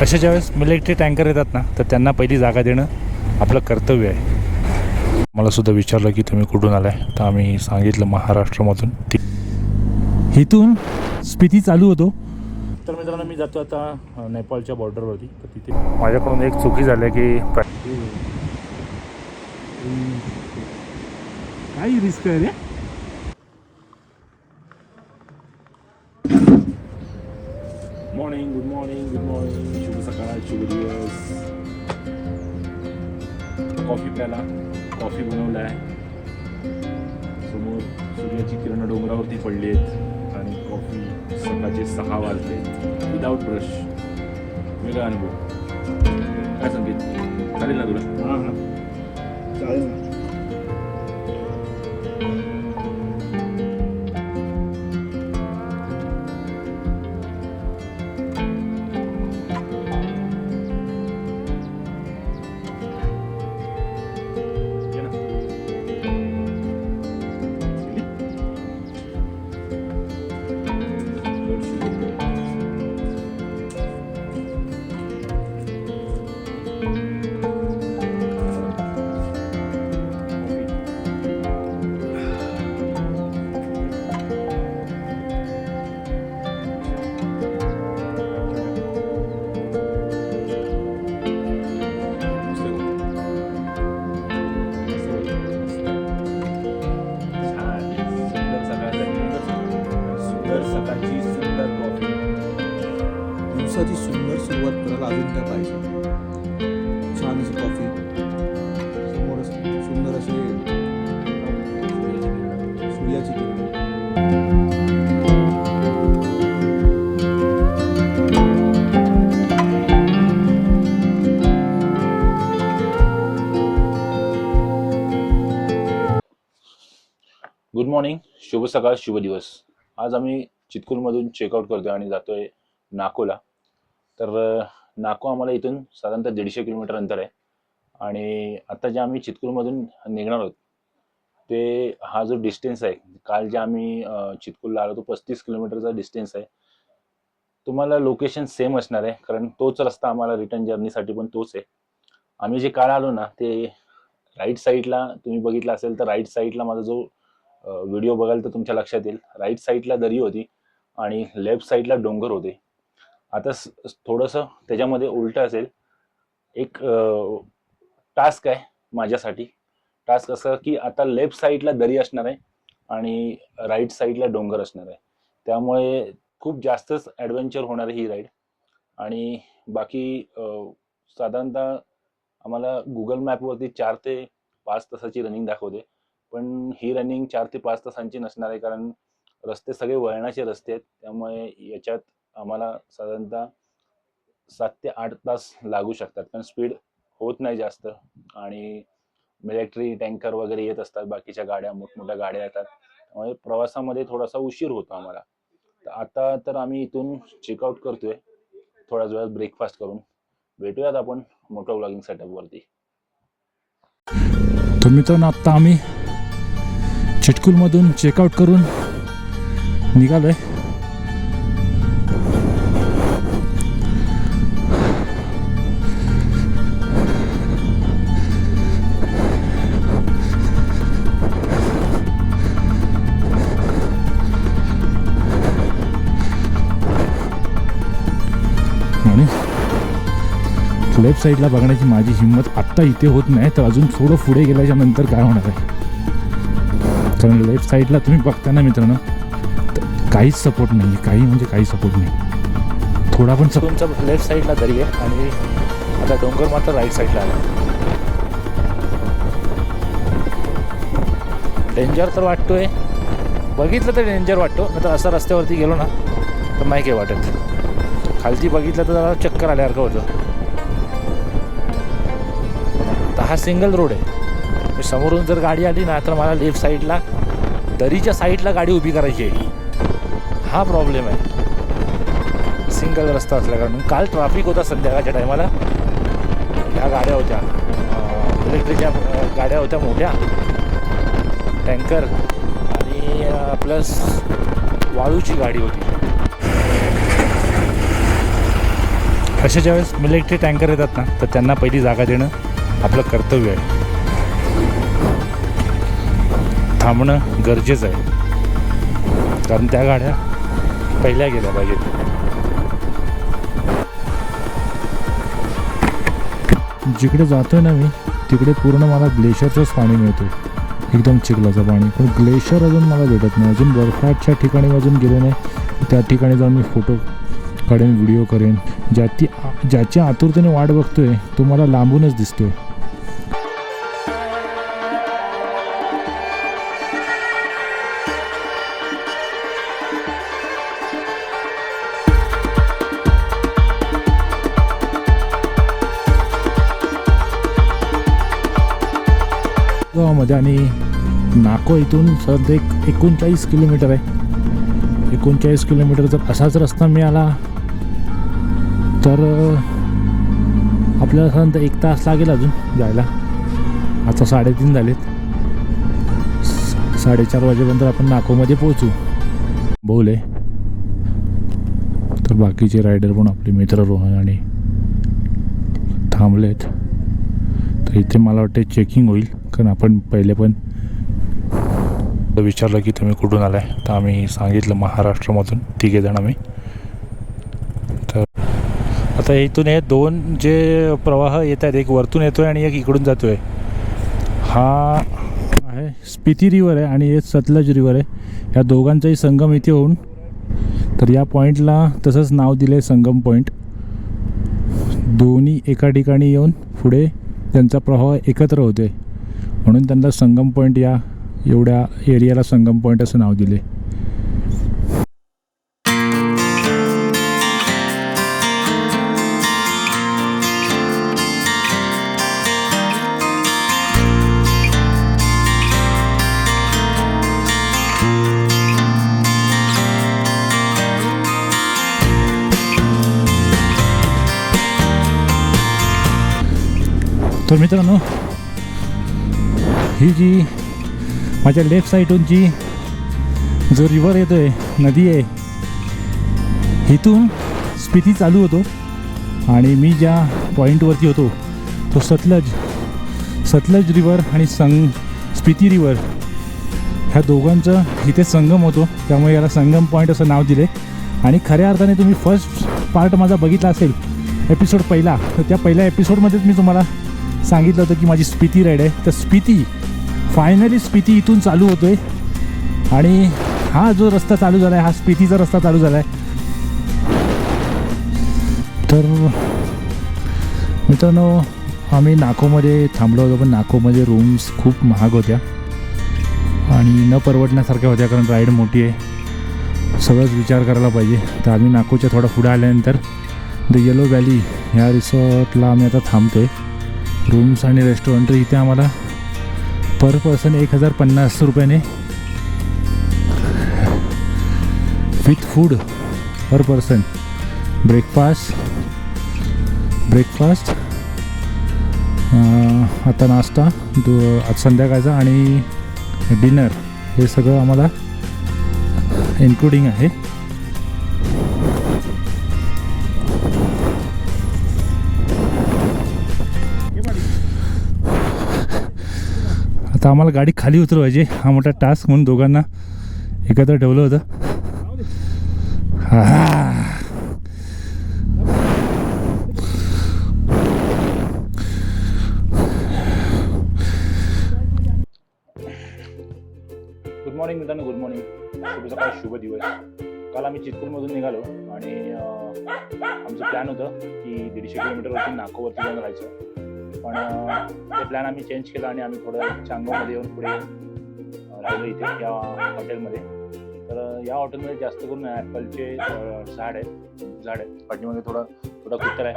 अशा ज्यावेळेस military tanker येतात ना, तर त्यांना पहिली जागा देणं आपलं कर्तव्य आहे. मला सुद्धा विचारलं की तुम्ही कुठून आलाय, तर आम्ही सांगितलं महाराष्ट्रामधून. इथून स्पिती चालू होतो. तर मित्रांनो, मी जातो आता नेपाळच्या बॉर्डरवरती. तर तिथे माझ्याकडून एक चुकी झाली की काही रिस्क आहे रे. Morning, good morning, good morning, शुभ सकाळ, शुभ दिवस. कॉफी प्याला, कॉफी बनवला आहे. समोर सूर्याची किरणं डोंगरावरती पडली आहेत आणि कॉफी सकाळचे 6 वाजले विदाऊट ब्रश. वेगळा अनुभव. काय संकेत, चालेल ना तुला? हां हां चालेल ना. सकाळची सुंदर कॉफी. दिवसाची सुंदर सुरुवात करायला अजून काय पाहिजे. छान अशी कॉफी, समोर सुंदर अशी सूर्याची किरण. गुड मॉर्निंग, शुभ सकाळ, शुभ दिवस. आज आम्ही चितकूलमधून चेकआउट करतोय आणि जातोय नाकोला. तर नाको आम्हाला इथून साधारणतः 150 किलोमीटर अंतर आहे. आणि आता जे आम्ही चितकूलमधून निघणार आहोत ते हा जो डिस्टन्स आहे, काल जे आम्ही चितकूलला आलो तो 35 किलोमीटरचा डिस्टन्स आहे. तुम्हाला लोकेशन सेम असणार आहे, कारण तोच रस्ता आम्हाला रिटर्न जर्नीसाठी पण तोच आहे. आम्ही जे काल आलो ना, ते राईट साईडला तुम्ही बघितलं असेल तर राईट साईडला माझा जो व्हिडिओ बघाल तर तुमच्या लक्षात येईल, राईट साईडला दरी होती आणि लेफ्ट साईडला डोंगर होते. आता थोडंसं त्याच्यामध्ये उलट असेल. एक टास्क आहे माझ्यासाठी. टास्क असं की आता लेफ्ट साईडला दरी असणार आहे आणि राईट साईडला डोंगर असणार आहे. त्यामुळे खूप जास्तच ॲडव्हेंचर होणार आहे ही राईड. आणि बाकी साधारणतः आम्हाला गुगल मॅपवरती 4 ते 5 तासाची रनिंग दाखवते, पण ही रनिंग 4 ते 5 तासांची नसणार आहे, कारण रस्ते सगळे वळणाचे रस्ते आहेत. त्यामुळे याच्यात आम्हाला साधारणतः 7 ते 8 तास लागू शकतात, कारण स्पीड होत नाही जास्त. आणि मिलिटरी टँकर वगैरे येत असतात, बाकीच्या गाड्या, मोठमोठ्या गाड्या येतात, त्यामुळे प्रवासामध्ये थोडासा उशीर होतो आम्हाला. तर आता तर आम्ही इथून चेकआउट करतोय थोड्याच वेळात ब्रेकफास्ट करून. भेटूयात आपण मोटो व्लॉगिंग सेटअपवरती. तर मित्रांनो, आत्ता आम्ही चितकूलमधून चेकआउट करून निघालोय. आणि लेफ्ट साईडला बघण्याची माझी हिंमत आत्ता इथे होत नाही, तर अजून थोडं पुढे गेल्याच्या नंतर काय होणार आहे. कारण लेफ्ट साईडला तुम्ही बघता ना मित्रांनो, काहीच सपोर्ट नाही, काही म्हणजे काही सपोर्ट नाही. थोडा पण तुमचा लेफ्ट साईडला दरी आहे आणि आता डोंगर मात्र राईट साईडला आला. डेंजर तर वाटतोय, बघितलं तर डेंजर वाटतो. नंतर असं रस्त्यावरती गेलो ना तर नाही काही वाटत. खालती बघितलं तर जरा चक्कर आल्यासारखं होतं. तर हा सिंगल रोड आहे. समोरून जर गाडी आली ना तर मला लेफ्ट साईडला दरीच्या साईडला गाडी उभी करायची आहे. हा प्रॉब्लेम आहे सिंगल रस्ता असल्या कारण. काल ट्रॅफिक होता संध्याकाळच्या टायमाला. ह्या गाड्या होत्या, इलेक्ट्रिकच्या गाड्या होत्या मोठ्या, टँकर आणि प्लस वाळूची गाडी होती. अशा ज्यावेळेस मिलिटरी टँकर येतात ना, तर त्यांना पहिली जागा देणं आपलं कर्तव्य आहे. थांबणं गरजेचं आहे, कारण त्या गाड्या पहिल्या गेल्या पाहिजेत. जिकडे जातोय ना मी, तिकडे पूर्ण मला ग्लेशियरचंच पाणी मिळतं, एकदम चिखलाचं पाणी. पण ग्लेशियर अजून मला भेटत नाही. अजून बर्फाच्या ठिकाणी अजून गेलो नाही. त्या ठिकाणी जाऊन मी फोटो काढेन, व्हिडिओ करेन. ज्याची आतुरतेने वाट बघतोय तो मला लांबूनच दिसतोय. गावामध्ये आणि नाको इथून सध्या 39 किलोमीटर आहे. 39 किलोमीटर जर असाच रस्ता मिळाला तर आपल्याला साधारणतः 1 तास लागेल अजून जायला. आता 3:30 झालेत. 4:30 वाजेपर्यंत आपण नाकोमध्ये पोहोचू. बोले तर बाकीचे रायडर पण आपले मित्र रोहन आणि थांबलेत. तर इथे मला वाटते चेकिंग होईल, कारण आपण पहिले पण विचारलं की तुम्ही कुठून आलाय, तर आम्ही सांगितलं महाराष्ट्रामधून 3 जण आम्ही. तर आता इथून हे 2 जे प्रवाह येत आहेत, एक वरतून येतो आहे आणि एक इकडून जातो आहे. हा आहे स्पिती रिवर आहे आणि हे सतलज रिवर आहे. या दोघांचाही संगम इथे होऊन, तर या पॉईंटला तसंच नाव दिलं आहे संगम पॉईंट. दोन्ही एका ठिकाणी येऊन पुढे त्यांचा प्रवाह एकत्र होते, म्हणून त्यांना संगम पॉईंट, या एवढ्या एरियाला संगम पॉईंट असं नाव दिले. तर मित्रांनो, ही जी माझ्या लेफ्ट साईडून जी जो रिवर येतो आहे, नदी आहे, इथून स्पिती चालू होतो आणि मी ज्या पॉईंटवरती होतो तो सतलज रिवर आणि स्पिती रिवर ह्या दोघांचं इथे संगम होतो, त्यामुळे याला संगम पॉईंट असं नाव दिले. आणि खऱ्या अर्थाने तुम्ही फर्स्ट पार्ट माझा बघितला असेल, एपिसोड पहिला, तर त्या पहिल्या एपिसोडमध्येच मी तुम्हाला सांगितलं होतं की माझी स्पिती राईड आहे. तर फायनली स्पिती इथून चालू होतो आहे आणि हा जो रस्ता चालू झाला आहे, हा स्पितीचा रस्ता चालू झाला आहे. तर मित्रांनो, आम्ही नाकोमध्ये थांबलो होतो, पण नाकोमध्ये रूम्स खूप महाग होत्या आणि न परवडण्यासारख्या होत्या, कारण राईड मोठी आहे, सगळंच विचार करायला पाहिजे. तर आम्ही नाकोच्या थोडा पुढे आल्यानंतर द येलो व्हॅली ह्या रिसॉर्टला आम्ही आता थांबतो आहे. रूम्स आणि रेस्टॉरंट इथे आम्हाला पर पर्सन 1050 रुपयाने with food per person, breakfast आता नाश्ता आज संध्याकाळचा आणि डिनर हे सगळं आम्हाला इन्क्लुडिंग आहे. आता आम्हाला गाडी खाली उतरवायची, हा मोठा टास्क, म्हणून दोघांना एकत्र ठेवलं होतं. गुड मॉर्निंग मित्रांनो, गुड मॉर्निंग. शुभ सकाळ, शुभ दिवस. काल आम्ही चितपूरमधून निघालो आणि आमचं प्लॅन होतं की 150 किलोमीटरवरती नाकोवरती जाऊन राहायचं, पण ते प्लॅन आम्ही चेंज केला आणि आम्ही थोडं चांगोमध्ये येऊन पुढे राहिलो इथे या हॉटेलमध्ये. तर या हॉटेलमध्ये जास्त करून ॲपलचे झाड आहे. पाठीमध्ये थोडा कुत्रा आहे,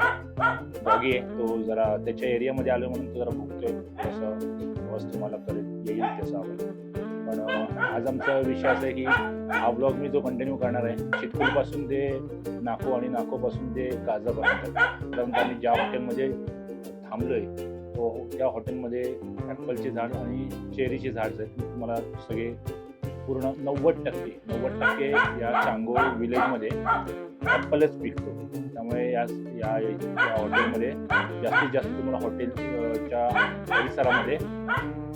डॉगी आहे. तो जरा त्याच्या एरियामध्ये आलो म्हणून तो जरा भुकतोय, तसं वस्तू तुम्हाला करेल येईल तसं आपण. पण आज आमचा विषय असा आहे की हा ब्लॉग मी जो कंटिन्यू करणार आहे, चितपूरपासून ते नाको आणि नाकोपासून ते गाझापर्यंत. कारण आम्ही ज्या हॉटेलमध्ये थांबलो आहे तो त्या हॉटेलमध्ये ॲपलचे झाड आणि चेरीचे झाड आहेत. तुम्हाला सगळे पूर्ण 90% या चांगोळ विलेजमध्ये ॲपलच पिकतो. त्यामुळे या हॉटेलमध्ये जास्तीत जास्त तुम्हाला हॉटेलच्या परिसरामध्ये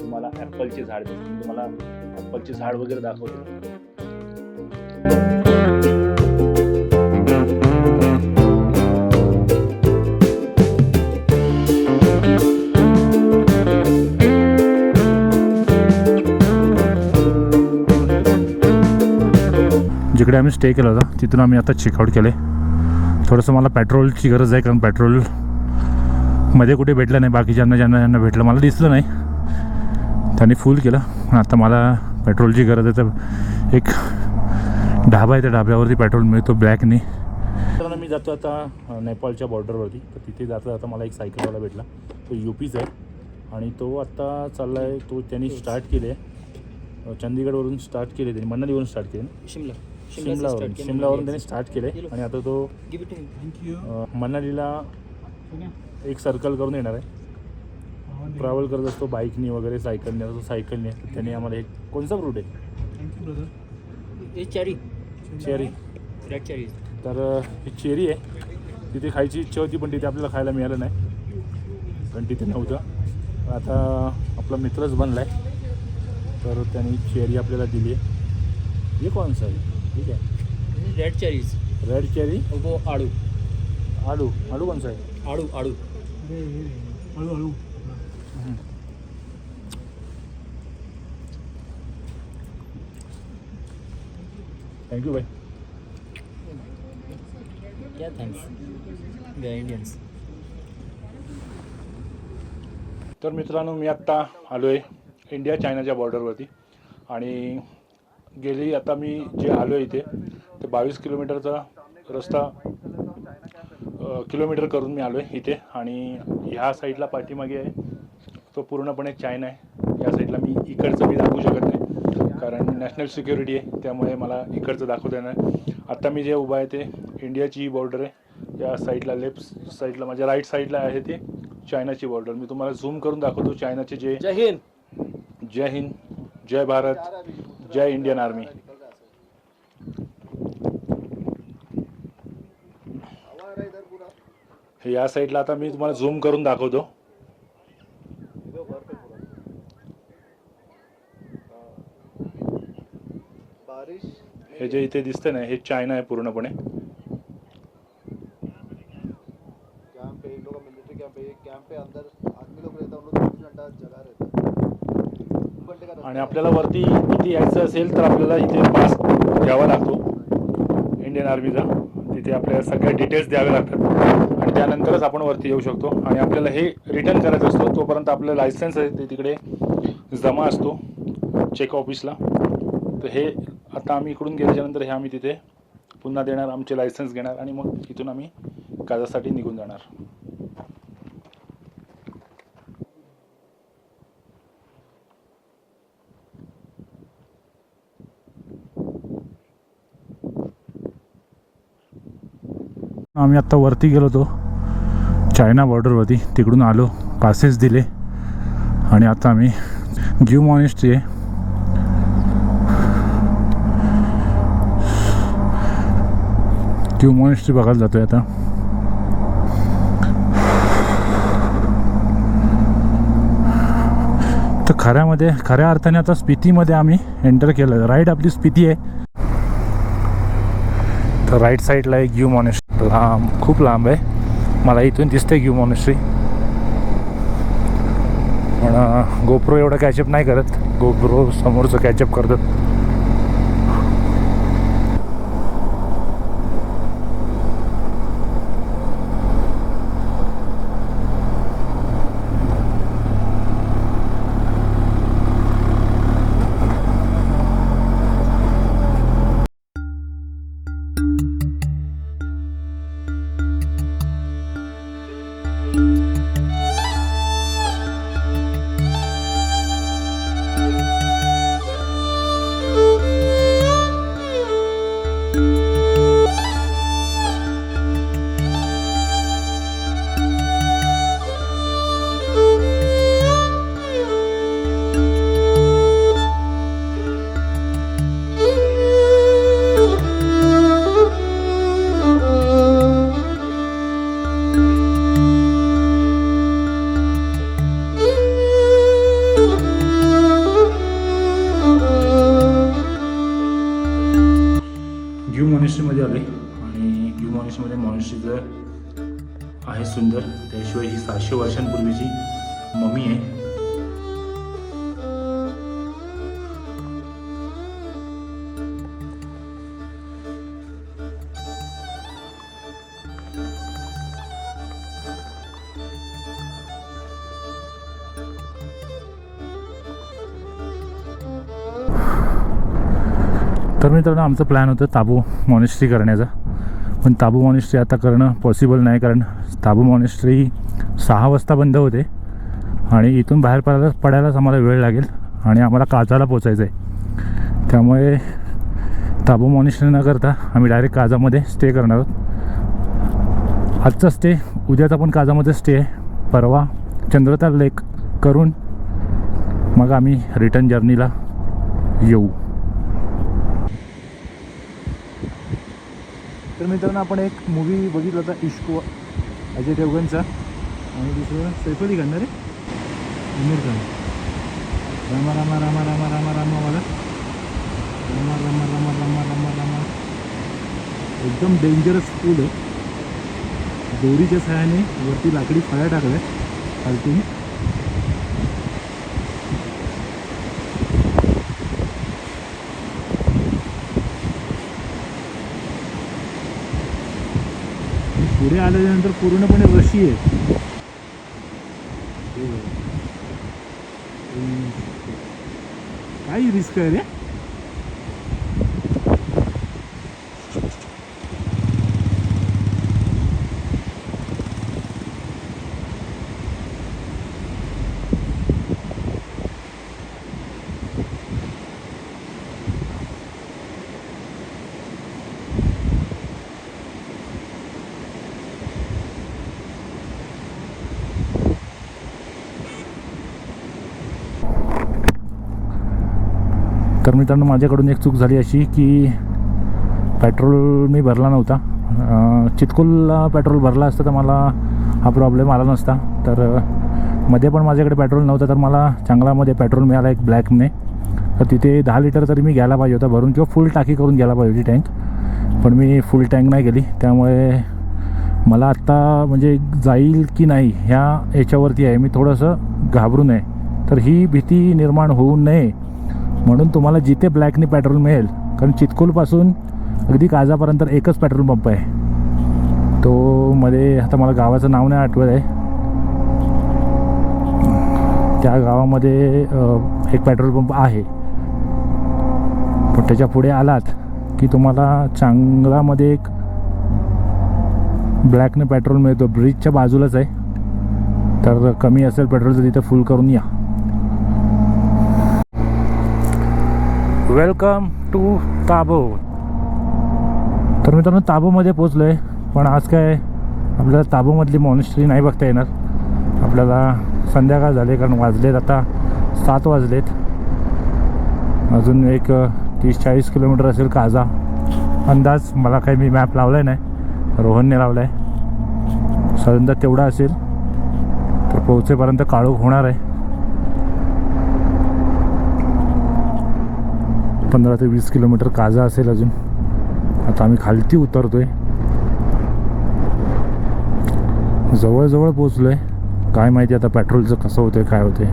तुम्हाला ॲपलचे झाड दिसतील. मी तुम्हाला ॲपलचे झाड वगैरे दाखवतो. जिकडे आम्ही स्टे केला होता तिथून आम्ही आता चेकआउट केले. थोडंसं मला पेट्रोलची गरज आहे, कारण पेट्रोल मध्ये कुठे भेटलं नाही. बाकीच्यांना ज्यांना भेटलं मला दिसलं नाही, त्यांनी फुल केलं. आता मला पेट्रोलची गरज आहे, तर एक ढाबा आहे, त्या ढाब्यावरती पेट्रोल मिळतो ब्लॅकनी. तर मी जातो आता नेपाळच्या बॉर्डरवरती. तर तिथे जाता आता मला एक सायकलवाला भेटला, तो UPचा आहे आणि तो आत्ता चालला आहे. तो त्यांनी स्टार्ट केले चंदीगडवरून स्टार्ट केले, त्यांनी मनालीवरून स्टार्ट केले, शिमलावरून त्यांनी स्टार्ट केले आणि आता तो मनालीला एक सर्कल करून येणार आहे. ट्रॅव्हल करत असतो बाईकनी वगैरे, सायकलने. तो सायकलने त्यांनी आम्हाला एक कोणचा रूट आहे? चेरी. Red cherry. तर ही चेरी आहे. तिथे खायची इच्छा होती पण तिथे आपल्याला खायला मिळालं नाही, कारण तिथे नव्हतं. आता आपला मित्रच बनला आहे, तर त्यांनी चेरी आपल्याला दिली आहे. हे कोणचं आहे? ठीक आहे, रेड चेरीज. Red cherry. वो आड़ू. आलू. आलू कोणचं आहे? आड़ू. आड़ू. आड़ू. थँक्यू भाई. क्या थँक्स, वी आर इंडियन्स. तर मित्रांनो, मी आत्ता आलो आहे इंडिया चायनाच्या बॉर्डरवरती आणि गेली आता मी जे आलो आहे इथे ते 22 किलोमीटरचा रस्ता किलोमीटर करून मी आलो आहे इथे. आणि ह्या साईडला पाठीमागे आहे तो पूर्णपणे चायना आहे. या साईडला मी इकडचं मी दाखवू शकत नाही, कारण नॅशनल सिक्युरिटी आहे, त्यामुळे मला इकडचं दाखवता येणार. आत्ता मी जे उभा आहे ते इंडियाची बॉर्डर आहे. या साईडला लेफ्ट साईडला माझ्या राईट साईडला आहे ते चायनाची बॉर्डर. मी तुम्हाला झूम करून दाखवतो चायनाचे जे. जय हिंद. जय हिंद, जय भारत, जय इंडियन आर्मी. हे या साईडला आता मी तुम्हाला झूम करून दाखवतो. हे जे इथे दिसते ना, हे चायना आहे पूर्णपणे. आणि आपल्याला वरती इथे यायचं असेल तर आपल्याला इथे पास घ्यावा लागतो इंडियन आर्मीचा. तिथे आपल्याला सगळ्या डिटेल्स द्यावे लागतात आणि त्यानंतरच आपण वरती येऊ शकतो. आणि आपल्याला हे रिटर्न करायचं असतो, तोपर्यंत आपलं लायसन्स आहे ते तिकडे जमा असतो चेक ऑफिसला. तर हे आता आम्ही इकडून गेल्याच्यानंतर हे आम्ही तिथे पुन्हा देणार, आमचे लायसन्स घेणार आणि मग इथून आम्ही काजासाठी निघून जाणार. आम्ही आत्ता वरती गेलो होतो चायना बॉर्डरवरती, तिकडून आलो, पासेस दिले आणि आता आम्ही ग्यू मॉनेस्ट्री आहे. ग्यू मॉनेस्ट्री बघायला जातो आहे आता. तर खऱ्या अर्थाने आता स्पितीमध्ये आम्ही एंटर केलं. राईट आपली स्पिती आहे. तर राईट साईडला आहे ग्यू मॉनेस्ट्री. लांब, खूप लांब आहे. मला इथून दिसते ग्यू मॉनेस्ट्री, पण गोप्रो एवढा कॅचअप नाही करत. गोप्रो समोरचं कॅचअप करतात. मॉनेस्ट्रीमध्ये आलो आहे आणि व्यू मॉनेस्ट्रीमध्ये मॉनेस्ट्रीचं आहे सुंदर. त्याशिवाय ही 700 वर्षांपूर्वीची ममी आहे. तर मित्रांनो, आमचं प्लॅन होतं ताबू मॉनेस्ट्री करण्याचा, पण ताबू मॉनेस्ट्री आता करणं पॉसिबल नाही, कारण ताबू मॉनेस्ट्री 6 वाजता बंद होते आणि इथून बाहेर पडायलाच आम्हाला वेळ लागेल आणि आम्हाला काजाला पोचायचं आहे. त्यामुळे ताबू मॉनेस्ट्री न करता आम्ही डायरेक्ट काजामध्ये स्टे करणार आहोत. आजचा स्टे, उद्याचा पण काजामध्ये स्टे आहे. परवा चंद्रताल लेक करून मग आम्ही रिटर्न जर्नीला येऊ. तर मित्रांनो, आपण एक मूवी बघितला होता इश्क अजय देवगणचा, आणि दुसरं सैफ अली खान रे आमिर खान. रामा रामा रामा रामा रामा रामा वाला रामा रामा रामा रामा रामा रामा. एकदम डेंजरस पूल आहे. दोरीच्या सहाय्याने वरती लाकडी फळ्या टाकल्या खालतून. पुढे आल्यानंतर पूर्णपणे रशी आहे. काय रिस्क आहे रे. तर मित्रांनो, माझ्याकडून एक चूक झाली अशी की पेट्रोल मी भरला नव्हता. चितकुलला पेट्रोल भरला असतं तर मला हा प्रॉब्लेम आला नसता. तर मध्ये पण माझ्याकडे पेट्रोल नव्हतं, तर मला चांगलामध्ये पेट्रोल मिळाला एक ब्लॅकने. तर तिथे 10 लिटर तरी मी घ्यायला पाहिजे होता भरून, किंवा फुल टाकी करून घ्यायला पाहिजे होती टँक. पण मी फुल टँक नाही गेली. त्यामुळे मला आत्ता म्हणजे जाईल की नाही ह्या याच्यावरती आहे. मी थोडंसं घाबरू नये, तर ही भीती निर्माण होऊ नये म्हणून तुम्हाला जिथे ब्लॅकने पेट्रोल मिळेल, कारण चितकुलपासून अगदी काजापर्यंत एकच पेट्रोल पंप आहे. तो मध्ये, आता मला गावाचं नाव नाही आठवत आहे, त्या गावामध्ये एक पेट्रोल पंप आहे. पण त्याच्या पुढे आलात की तुम्हाला चांगलामध्ये एक ब्लॅकने पेट्रोल मिळतो. ब्रिजच्या बाजूलाच आहे. तर कमी असेल पेट्रोल तर तिथे फुल करून या. वेलकम टू ताबो. तर मित्रांनो, ताबोमध्ये पोचलो आहे. पण आज काय आपल्याला ताबोमधली मॉनेस्ट्री नाही बघता येणार. आपल्याला संध्याकाळ झाले, कारण वाजलेत आता 7 वाजलेत. अजून एक 30-40 किलोमीटर असेल काजा अंदाज. मला काही मी मॅप लावला आहे नाही, रोहनने लावला आहे. साधारणतः तेवढा असेल. तर पोहोचेपर्यंत काळोख होणार आहे. 15 ते 20 किलोमीटर काजा असेल अजून. आता आम्ही खालती उतरतोय. जवळजवळ पोचलो आहे. काय माहिती आता पेट्रोलचं कसं होतं, काय होतं.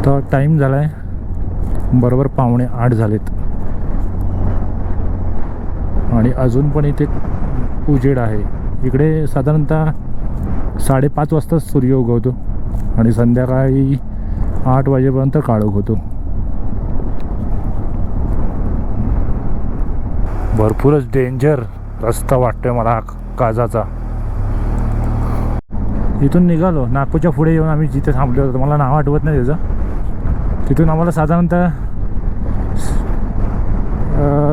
तर टाईम झाला आहे बरोबर 7:45 झालेत आणि अजून पण इथे उजेड आहे. इकडे साधारणतः 5:30 वाजता सूर्य उगवतो आणि संध्याकाळी 8 वाजेपर्यंत काळोख होतो. भरपूरच डेंजर रस्ता वाटतोय मला काजाचा. इथून निघालो, नागपूरच्या पुढे येऊन आम्ही जिथे थांबलो होतो, मला नाव आठवत नाही त्याचं, तिथून आम्हाला साधारणतः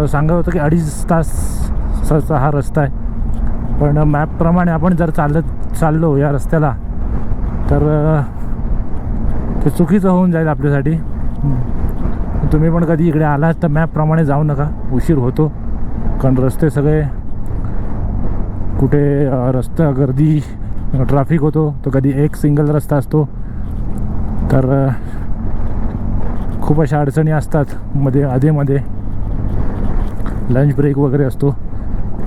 सांगत होतं की 2.5 तासाचा हा रस्ता आहे. पण मॅपप्रमाणे आपण जर चाललो या रस्त्याला तर ते चुकीचं होऊन जाईल आपल्यासाठी. तुम्ही पण कधी इकडे आलात तर मॅपप्रमाणे जाऊ नका, उशीर होतो. कारण रस्ते सगळे कुठे रस्ता गर्दी ट्रॅफिक होतो, तो कधी एक सिंगल रस्ता असतो. तर खूप अशा अडचणी असतात मध्ये अधेमध्ये. लंच ब्रेक वगैरे असतो.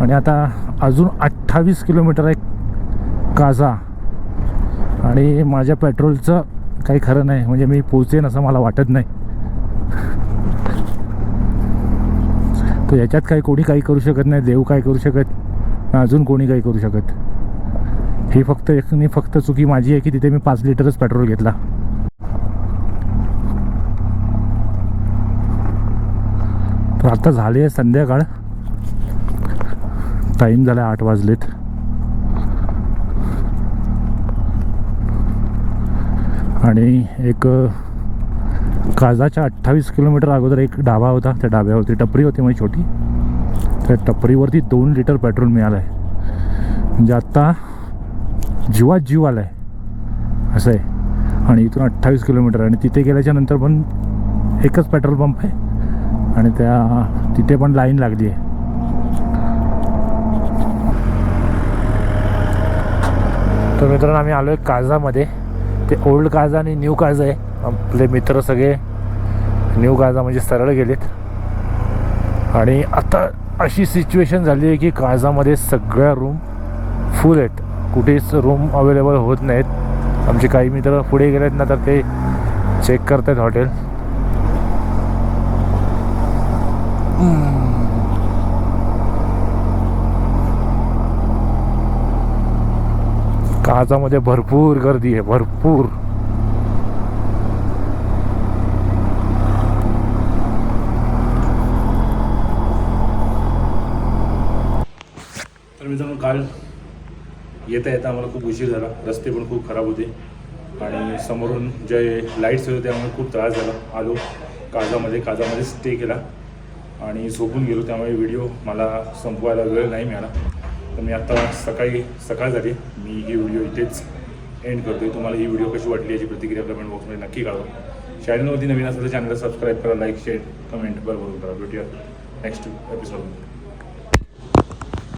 आणि आता अजून 28 किलोमीटर आहे काझा आणि माझ्या पेट्रोलचं काही खरं नाही. म्हणजे मी पोहोचेन असं मला वाटत नाही. तर याच्यात काही कोणी काही करू शकत नाही, देव काय करू शकत, अजून कोणी काही करू शकत. ही फक्त चुकी माझी आहे की तिथे मी 5 लिटरच पेट्रोल घेतला. तर आता झाली आहे संध्याकाळ, टाईम झाला 8 वाजलेत. आणि एक काझाच्या 28 किलोमीटर अगोदर एक ढाबा होता. त्या ढाब्यावरती टपरी होती माझी छोटी. त्या टपरीवरती 2 लिटर पेट्रोल मिळालं आहे. म्हणजे आत्ता जीवात जीव आला आहे असं आहे. आणि इथून 28 किलोमीटर आणि तिथे गेल्याच्या नंतर पण एकच पेट्रोल पंप आहे आणि तिथे पण लाईन लागली आहे. तर मित्रांनो आम्ही आलो आहे काझामध्ये. ते ओल्ड काझा आणि न्यू काझा आहे. आपले मित्र सगळे न्यू काझा म्हणजे सरळ गेलेत. आणि आता अशी सिच्युएशन झाली आहे की काझामध्ये सगळ्या रूम फुल आहेत, कुठेच रूम अवेलेबल होत नाहीत. आमचे काही मित्र पुढे गेलेत ना, तर ते चेक करत आहेत हॉटेल. काझामध्ये भरपूर गर्दी आहे, भरपूर. तर मित्रांनो काल येता येता आम्हाला खूप उशीर झाला. रस्ते पण खूप खराब होते आणि समोरून जे लाईट्स होते त्यामुळे खूप त्रास झाला. आलो काझामध्ये स्टे केला आणि झोपून गेलो. त्यामुळे व्हिडिओ मला संपवायला वेळ नाही मिळाला. तर मी आता सकाळ झाली, मी ही व्हिडिओ इथेच एंड करतो आहे. तुम्हाला ही व्हिडिओ कशी वाटली याची प्रतिक्रिया कमेंट बॉक्समध्ये नक्की कळवा. चॅनलवरती नवीन असेल तर चॅनलला सबस्क्राईब करा, लाईक शेअर कमेंट बरोबर करा. भेटूया नेक्स्ट एपिसोडमध्ये.